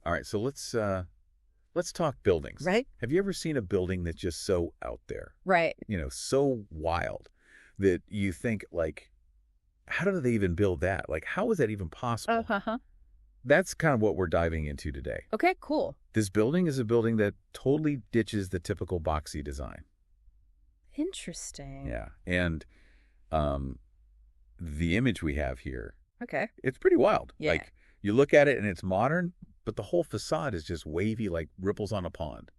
All right, so let's talk buildings. Right? Have you ever seen a building that's just so out there? Right. So wild that you think, like, how did they even build that? Like, how is that even possible? Uh-huh. That's kind of what we're diving into today. Okay, cool. This building is a building that totally ditches the typical boxy design. Interesting. Yeah. And the image we have here, Okay. it's pretty wild. Yeah. Like, you look at it and it's modern, but the whole facade is just wavy like ripples on a pond.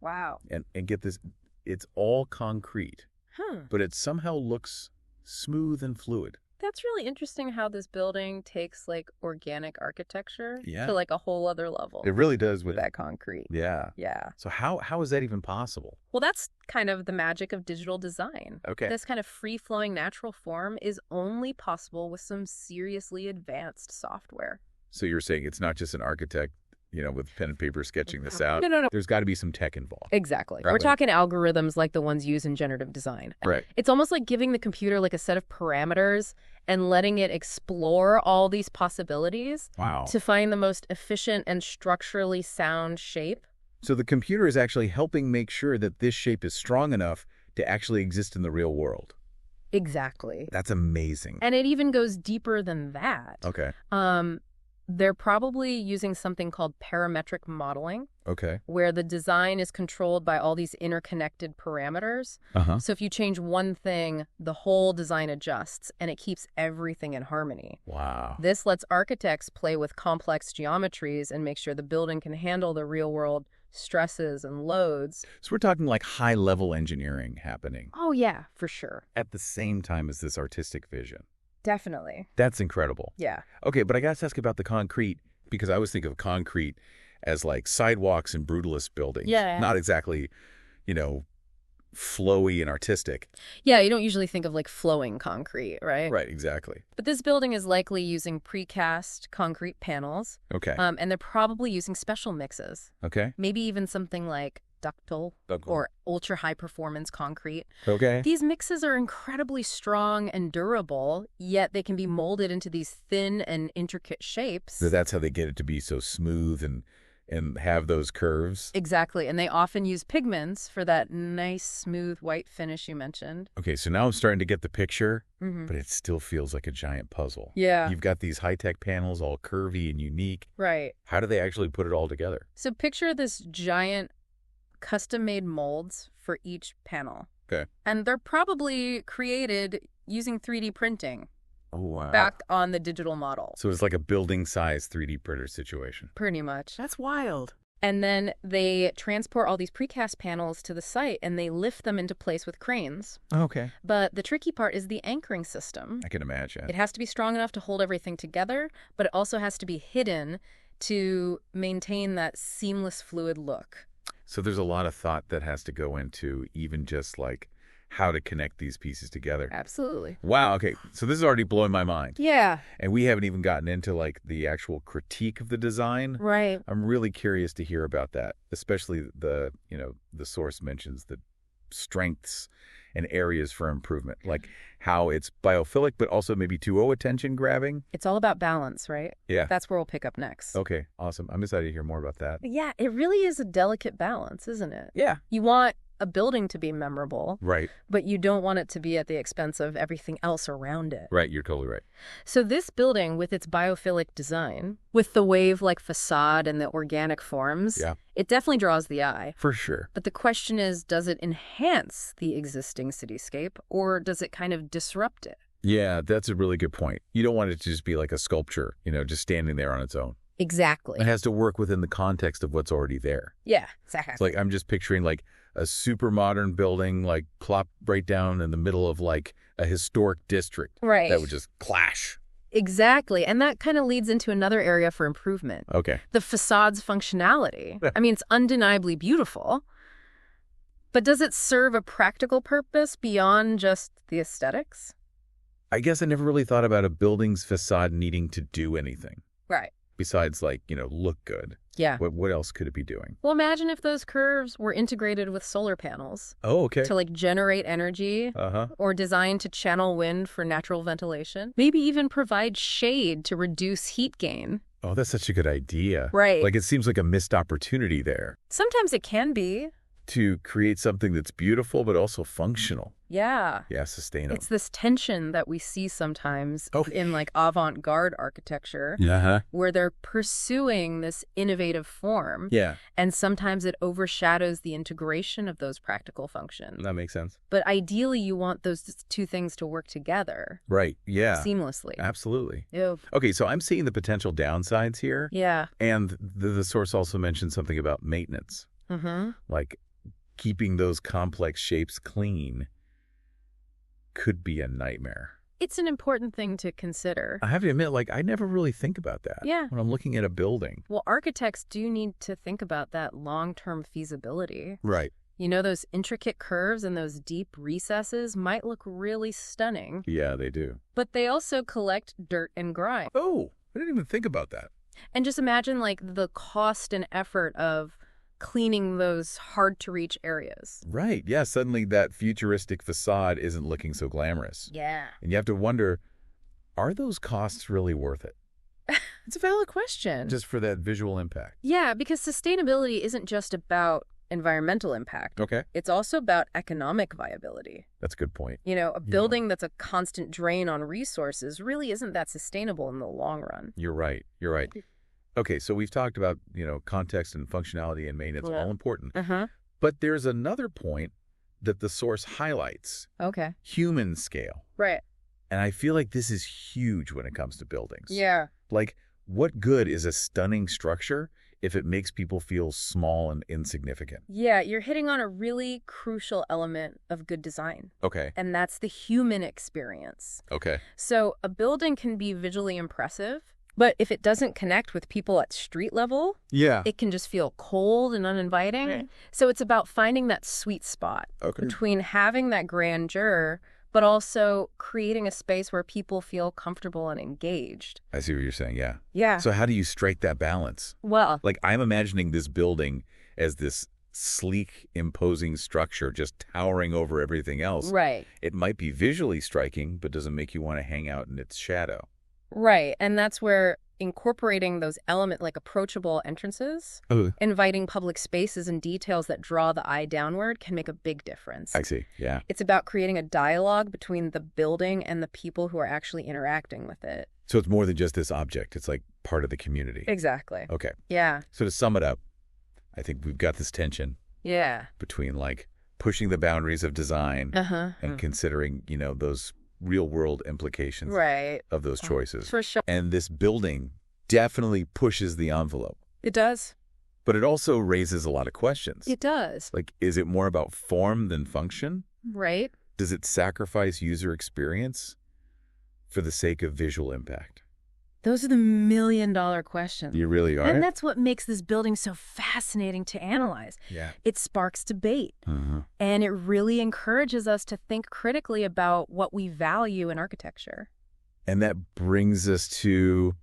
Wow. And get this, it's all concrete, Huh. but it somehow looks smooth and fluid. That's really interesting how this building takes like organic architecture Yeah. to like a whole other level. It really does with that concrete. Yeah. Yeah. So how is that even possible? Well, that's kind of the magic of digital design. Okay. This kind of free-flowing natural form is only possible with some seriously advanced software. So you're saying it's not just an architect, with pen and paper sketching this out. No. There's got to be some tech involved. Exactly. Right. We're talking algorithms like the ones used in generative design. Right. It's almost like giving the computer like a set of parameters and letting it explore all these possibilities Wow. to find the most efficient and structurally sound shape. So the computer is actually helping make sure that this shape is strong enough to actually exist in the real world. Exactly. That's amazing. And it even goes deeper than that. Okay. They're probably using something called parametric modeling, Okay. where the design is controlled by all these interconnected parameters. Uh-huh. So if you change one thing, the whole design adjusts, and it keeps everything in harmony. Wow. This lets architects play with complex geometries and make sure the building can handle the real-world stresses and loads. So we're talking like high-level engineering happening Oh, yeah, for sure. at the same time as this artistic vision. Definitely. That's incredible. Yeah. Okay, but I got to ask about the concrete, because I always think of concrete as like sidewalks in brutalist buildings. Yeah. Not exactly, flowy and artistic. Yeah, you don't usually think of like flowing concrete, right? Right, exactly. But this building is likely using precast concrete panels, Okay. and they're probably using special mixes. Okay. Maybe even something like ductile or ultra-high performance concrete. Okay. These mixes are incredibly strong and durable, yet they can be molded into these thin and intricate shapes. So that's how they get it to be so smooth and have those curves. Exactly, and they often use pigments for that nice, smooth white finish you mentioned. Okay, so now I'm starting to get the picture, Mm-hmm. but it still feels like a giant puzzle. Yeah. You've got these high-tech panels all curvy and unique. Right. How do they actually put it all together? So picture this giant custom-made molds for each panel. Okay. And they're probably created using 3D printing Oh, wow. back on the digital model. So it's like a building-size 3D printer situation. Pretty much. That's wild. And then they transport all these precast panels to the site and they lift them into place with cranes. Okay. But the tricky part is the anchoring system. I can imagine. It has to be strong enough to hold everything together, but it also has to be hidden to maintain that seamless, fluid look. So there's a lot of thought that has to go into even just like how to connect these pieces together. Absolutely. Wow. Okay. So this is already blowing my mind. Yeah. And we haven't even gotten into like the actual critique of the design. Right. I'm really curious to hear about that, especially the source mentions the strengths and areas for improvement, like how it's biophilic, but also maybe too attention grabbing. It's all about balance, right? Yeah. That's where we'll pick up next. Okay. Awesome. I'm excited to hear more about that. Yeah, it really is a delicate balance, isn't it? Yeah. You want a building to be memorable, Right. but you don't want it to be at the expense of everything else around it. Right. You're totally right. So this building, with its biophilic design, with the wave-like facade and the organic forms, Yeah. it definitely draws the eye. For sure. But the question is, does it enhance the existing cityscape, or does it kind of disrupt it? Yeah, that's a really good point. You don't want it to just be like a sculpture, just standing there on its own. Exactly. It has to work within the context of what's already there. Yeah, exactly. It's like I'm just picturing like a super modern building like plopped right down in the middle of like a historic district. Right. That would just clash. Exactly. And that kind of leads into another area for improvement. Okay. The facade's functionality. I mean, it's undeniably beautiful, but does it serve a practical purpose beyond just the aesthetics? I guess I never really thought about a building's facade needing to do anything Right. besides like, look good. Yeah. What else could it be doing? Well, imagine if those curves were integrated with solar panels Oh, okay. to like generate energy Uh-huh. or designed to channel wind for natural ventilation. Maybe even provide shade to reduce heat gain. Oh, that's such a good idea. Right. Like, it seems like a missed opportunity there Sometimes it can be. to create something that's beautiful but also functional. Yeah. Yeah, sustainable. It's this tension that we see sometimes Oh. in like avant-garde architecture Yeah. where they're pursuing this innovative form. Yeah, And sometimes it overshadows the integration of those practical functions. that makes sense. But ideally, you want those two things to work together Right. Yeah. seamlessly. Absolutely. Ew. Okay, so I'm seeing the potential downsides here. Yeah. And the source also mentioned something about maintenance, Mm-hmm. like keeping those complex shapes clean could be a nightmare. It's an important thing to consider. I have to admit, like, I never really think about that Yeah. when I'm looking at a building. Well, architects do need to think about that long-term feasibility. Right. You know, those intricate curves and those deep recesses might look really stunning, Yeah, they do. but they also collect dirt and grime. Oh, I didn't even think about that. And just imagine, like, the cost and effort of cleaning those hard-to-reach areas. Right. Yeah, suddenly that futuristic facade isn't looking so glamorous. Yeah. And you have to wonder, are those costs really worth it? It's a valid question. Just for that visual impact. Yeah, because sustainability isn't just about environmental impact. Okay. It's also about economic viability. That's a good point. You know, a building that's a constant drain on resources really isn't that sustainable in the long run. You're right. You're right. Okay, so we've talked about, context and functionality and maintenance, Yeah. all important. Uh-huh. But there's another point that the source highlights, Okay. human scale. Right. And I feel like this is huge when it comes to buildings. Yeah. Like, what good is a stunning structure if it makes people feel small and insignificant? Yeah, you're hitting on a really crucial element of good design, Okay. and that's the human experience. Okay. So a building can be visually impressive, but if it doesn't connect with people at street level, Yeah. it can just feel cold and uninviting. Right. So it's about finding that sweet spot Okay. between having that grandeur, but also creating a space where people feel comfortable and engaged. I see what you're saying, yeah. Yeah. So how do you strike that balance? Well, Like, I'm imagining this building as this sleek, imposing structure just towering over everything else. right. It might be visually striking, but doesn't make you want to hang out in its shadow. Right. And that's where incorporating those elements like approachable entrances, Oh, inviting public spaces and details that draw the eye downward can make a big difference. I see. Yeah. It's about creating a dialogue between the building and the people who are actually interacting with it. So it's more than just this object. It's like part of the community. Exactly. Okay. Yeah. So to sum it up, I think we've got this tension Yeah. between like pushing the boundaries of design Uh-huh. and considering, those real world implications Right. of those choices. For sure. And this building definitely pushes the envelope, It does. but it also raises a lot of questions. It does. Like, is it more about form than function? Right. Does it sacrifice user experience for the sake of visual impact? Those are the million-dollar questions. You really are? And that's what makes this building so fascinating to analyze. Yeah. It sparks debate, Uh-huh. and it really encourages us to think critically about what we value in architecture. And that brings us to,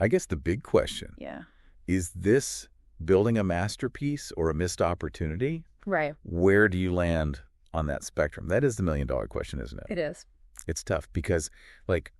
I guess, the big question. Yeah. Is this building a masterpiece or a missed opportunity? Right. Where do you land on that spectrum? That is the million-dollar question, isn't it? It is. It's tough because, like,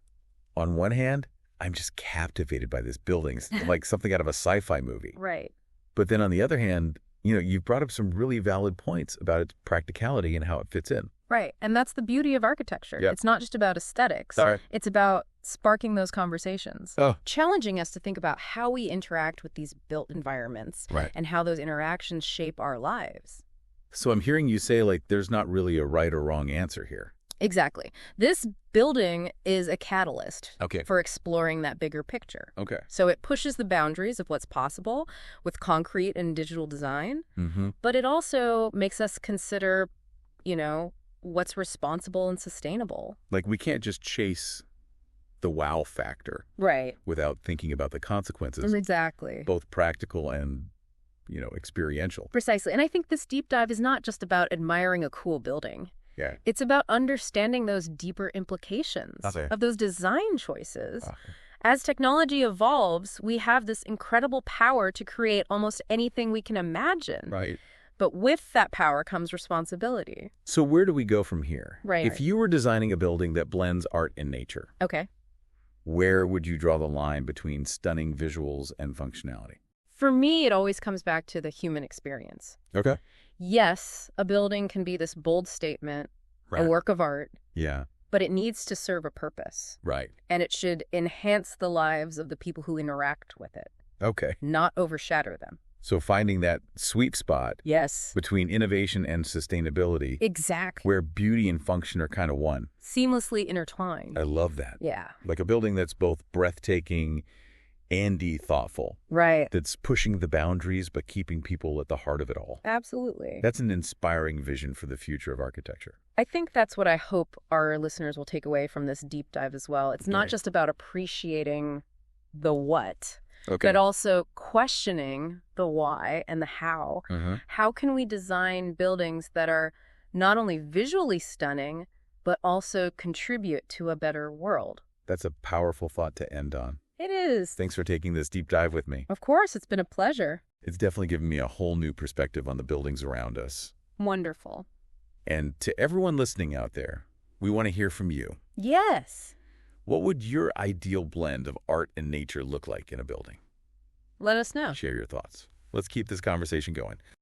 on one hand, I'm just captivated by this building, it's like something out of a sci-fi movie. Right. But then on the other hand, you've brought up some really valid points about its practicality and how it fits in. Right. And that's the beauty of architecture. Yep. It's not just about aesthetics. All right. It's about sparking those conversations. Oh. Challenging us to think about how we interact with these built environments Right. and how those interactions shape our lives. So I'm hearing you say, like, there's not really a right or wrong answer here. Exactly. This building is a catalyst Okay. for exploring that bigger picture. Okay. So it pushes the boundaries of what's possible with concrete and digital design, Mm-hmm. but it also makes us consider, what's responsible and sustainable. Like, we can't just chase the wow factor Right. without thinking about the consequences, Exactly. both practical and, experiential. Precisely. And I think this deep dive is not just about admiring a cool building. Yeah. It's about understanding those deeper implications Okay. of those design choices. Okay. As technology evolves, we have this incredible power to create almost anything we can imagine. Right. But with that power comes responsibility. So where do we go from here? Right. If you were designing a building that blends art and nature, Okay. where would you draw the line between stunning visuals and functionality? For me, it always comes back to the human experience. Okay. Yes, a building can be this bold statement, a Right. work of art, Yeah. but it needs to serve a purpose. Right. And it should enhance the lives of the people who interact with it, Okay. not overshadow them. So finding that sweet spot Yes. between innovation and sustainability, Exactly. where beauty and function are kind of one. Seamlessly intertwined. I love that. Yeah. Like a building that's both breathtaking and thoughtful, Right. that's pushing the boundaries but keeping people at the heart of it all. Absolutely. That's an inspiring vision for the future of architecture. I think that's what I hope our listeners will take away from this deep dive as well. It's not Right. just about appreciating the what, Okay. but also questioning the why and the how. Uh-huh. How can we design buildings that are not only visually stunning, but also contribute to a better world? That's a powerful thought to end on. It is. Thanks for taking this deep dive with me. Of course, it's been a pleasure. It's definitely given me a whole new perspective on the buildings around us. Wonderful. And to everyone listening out there, we want to hear from you. Yes. What would your ideal blend of art and nature look like in a building? Let us know. Share your thoughts. Let's keep this conversation going.